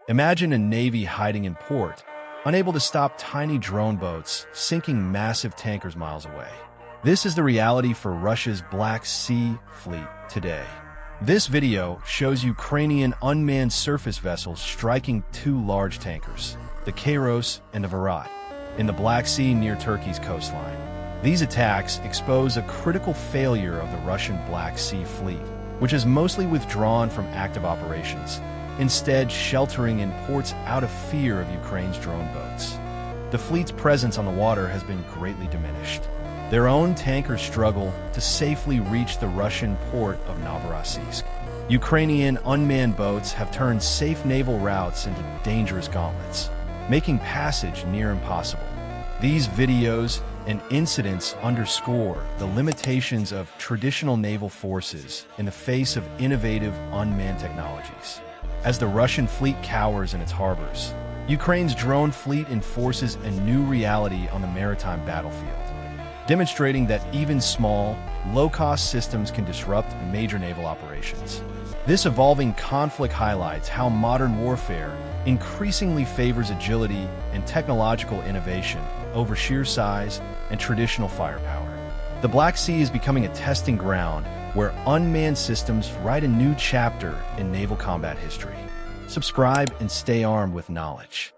Imagine a navy hiding in port, unable to stop tiny drone boats sinking massive tankers miles away. This is the reality for Russia's Black Sea fleet today. This video shows Ukrainian unmanned surface vessels striking two large tankers, the Kairos and the Virat, in the Black Sea near Turkey's coastline. These attacks expose a critical failure of the Russian Black Sea fleet, which has mostly withdrawn from active operations, instead sheltering in ports out of fear of Ukraine's drone boats. The fleet's presence on the water has been greatly diminished. Their own tankers struggle to safely reach the Russian port of Novorossiysk. Ukrainian unmanned boats have turned safe naval routes into dangerous gauntlets, making passage near impossible. These videos and incidents underscore the limitations of traditional naval forces in the face of innovative unmanned technologies. As the Russian fleet cowers in its harbors, Ukraine's drone fleet enforces a new reality on the maritime battlefield, demonstrating that even small, low-cost systems can disrupt major naval operations. This evolving conflict highlights how modern warfare increasingly favors agility and technological innovation over sheer size and traditional firepower. The Black Sea is becoming a testing ground where unmanned systems write a new chapter in naval combat history. Subscribe and stay armed with knowledge.